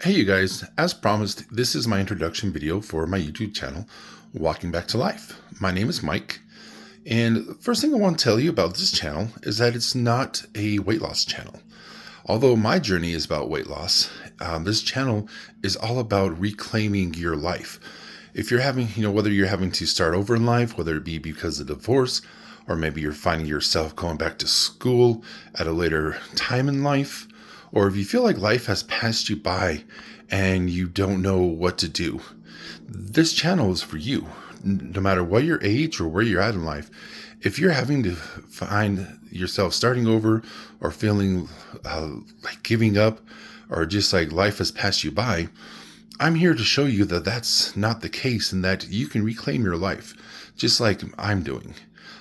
Hey you guys, as promised, this is my introduction video for my YouTube channel, Walking Back to Life. My name is Mike, and the first thing I want to tell you about this channel is that it's not a weight loss channel. Although my journey is about weight loss, this channel is all about reclaiming your life. If you're having, whether you're having to start over in life, whether it be because of divorce, or maybe you're finding yourself going back to school at a later time in life, or if you feel like life has passed you by and you don't know what to do, this channel is for you. No matter what your age or where you're at in life, if you're having to find yourself starting over or feeling like giving up or just like life has passed you by, I'm here to show you that that's not the case and that you can reclaim your life just like I'm doing.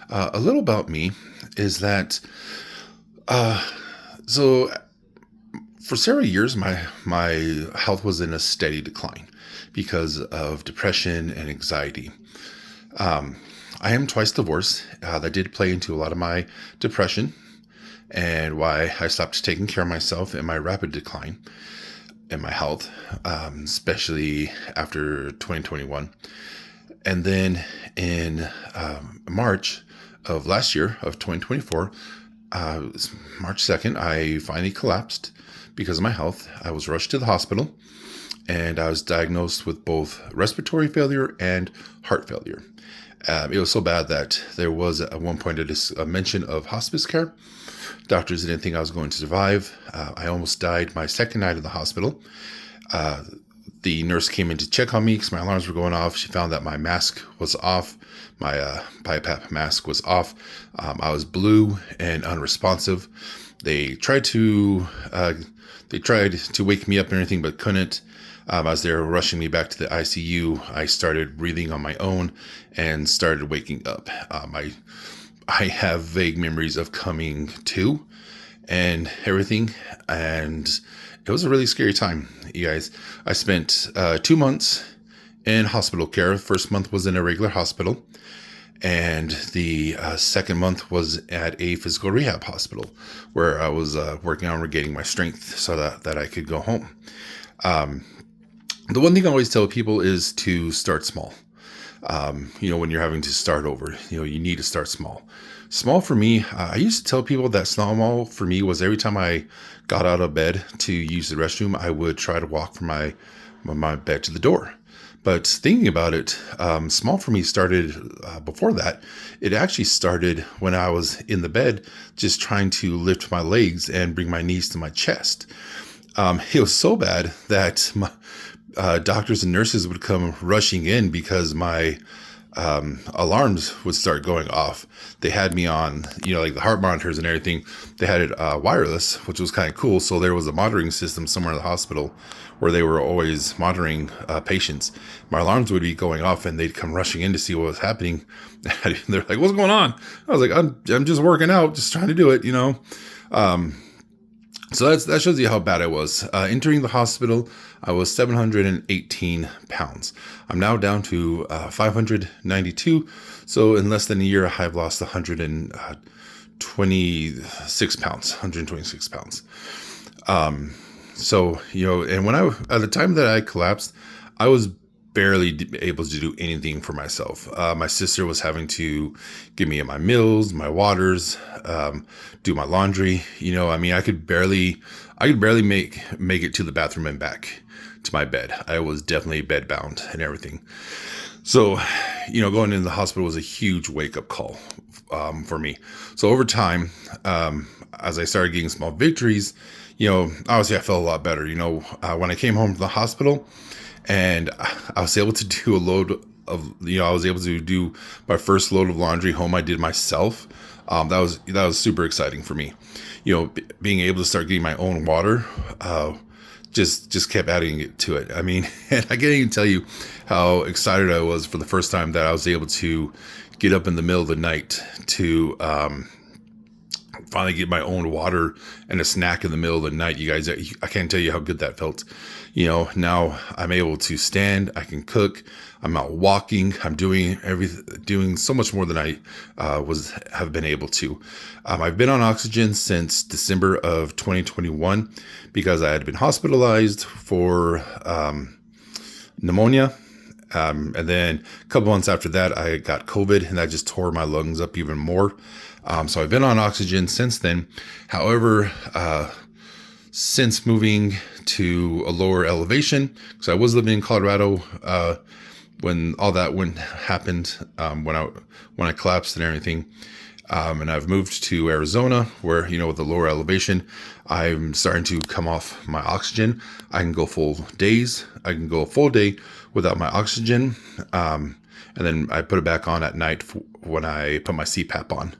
A little about me is that, so for several years, my health was in a steady decline because of depression and anxiety. I am twice divorced. That did play into a lot of my depression and why I stopped taking care of myself in my rapid decline in my health, especially after 2021. And then in March of last year, of 2024, March 2nd, I finally collapsed because of my health. I was rushed to the hospital and I was diagnosed with both respiratory failure and heart failure. It was so bad that there was at one point a mention of hospice care. Doctors didn't think I was going to survive. I almost died my second night in the hospital. The nurse came in to check on me because my alarms were going off. She found that my mask was off. My BiPAP mask was off. I was blue and unresponsive. They tried to wake me up and everything, but couldn't. As they were rushing me back to the ICU, I started breathing on my own and started waking up. I have vague memories of coming to and everything, and it was a really scary time, you guys. I spent 2 months in hospital care. First month was in a regular hospital, and the second month was at a physical rehab hospital where I was working on regaining my strength so that I could go home. The one thing I always tell people is to start small. When you're having to start over, you need to start small. Small for me, I used to tell people that small for me was every time I got out of bed to use the restroom, I would try to walk from my bed to the door. But thinking about it, small for me started before that. It actually started when I was in the bed, just trying to lift my legs and bring my knees to my chest. It was so bad that my doctors and nurses would come rushing in because my alarms would start going off. They had me on, like the heart monitors and everything. They had it wireless, which was kind of cool. So there was a monitoring system somewhere in the hospital where they were always monitoring patients. My alarms would be going off and they'd come rushing in to see what was happening. They're like, "What's going on?" I was like, I'm just working out, just trying to do it, So that shows you how bad I was. Entering the hospital, I was 718 pounds. I'm now down to 592. So in less than a year, I've lost 126 pounds. 126 pounds. And at the time that I collapsed, I was barely able to do anything for myself. My sister was having to give me my meals, my waters, do my laundry. I could barely make it to the bathroom and back to my bed. I was definitely bed bound and everything. So, going into the hospital was a huge wake up call for me. So over time, as I started getting small victories, obviously I felt a lot better. When I came home from the hospital, and I was able to do I was able to do my first load of laundry home. I did myself. That was super exciting for me. Being able to start getting my own water, just kept adding it to it. I mean, and I can't even tell you how excited I was for the first time that I was able to get up in the middle of the night to finally get my own water and a snack in the middle of the night. You guys, I can't tell you how good that felt. Now I'm able to stand, I can cook, I'm out walking, I'm doing so much more than I have been able to. I've been on oxygen since December of 2021 because I had been hospitalized for pneumonia. And then a couple months after that, I got COVID, and that just tore my lungs up even more. So I've been on oxygen since then. However, since moving to a lower elevation, because I was living in Colorado when all that happened, when I collapsed and everything. And I've moved to Arizona where, with the lower elevation, I'm starting to come off my oxygen. I can go full days. I can go a full day without my oxygen. And then I put it back on at night when I put my CPAP on.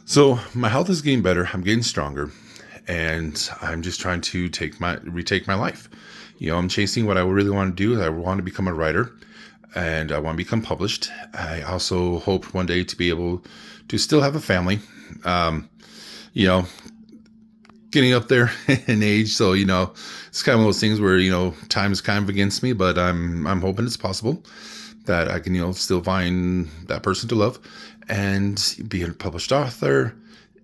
So my health is getting better. I'm getting stronger. And I'm just trying to retake my life. I'm chasing what I really want to do. I want to become a writer. And I want to become published. I also hope one day to be able to still have a family, getting up there in age. So, it's kind of one of those things where, time is kind of against me, but I'm hoping it's possible that I can, still find that person to love and be a published author,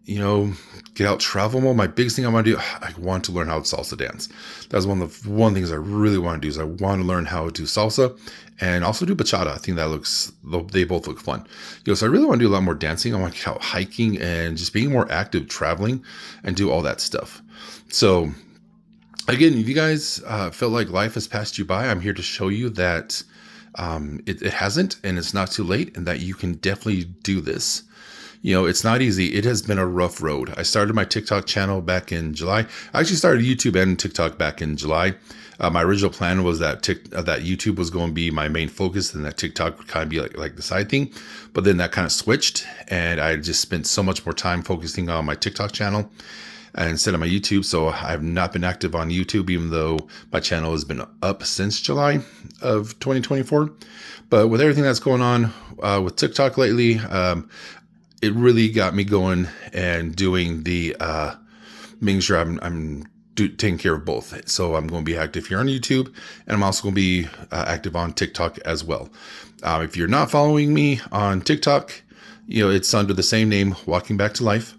get out, travel more. My biggest thing I want to do, I want to learn how to salsa dance. That's one of the things I really want to do is I want to learn how to do salsa and also do bachata. I think they both look fun. So I really want to do a lot more dancing. I want to get out hiking and just being more active, traveling and do all that stuff. So again, if you guys feel like life has passed you by, I'm here to show you that it hasn't, and it's not too late, and that you can definitely do this. It's not easy. It has been a rough road. I started my TikTok channel back in July. I actually started YouTube and TikTok back in July. My original plan was that that YouTube was going to be my main focus, and that TikTok would kind of be like the side thing. But then that kind of switched, and I just spent so much more time focusing on my TikTok channel instead of my YouTube. So I've not been active on YouTube, even though my channel has been up since July of 2024. But with everything that's going on with TikTok lately, it really got me going and doing the making sure I'm taking care of both. So I'm going to be active here on YouTube, and I'm also going to be active on TikTok as well. If you're not following me on TikTok, it's under the same name, Walking Back to Life.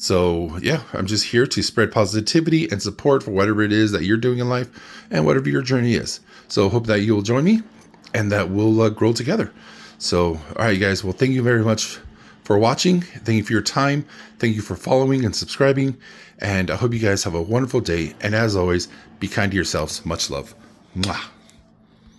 So yeah, I'm just here to spread positivity and support for whatever it is that you're doing in life and whatever your journey is. So hope that you'll join me and that we'll grow together. So, all right, you guys. Well, thank you very much for watching. Thank you for your time. Thank you for following and subscribing. And I hope you guys have a wonderful day. And as always, be kind to yourselves. Much love. Mwah.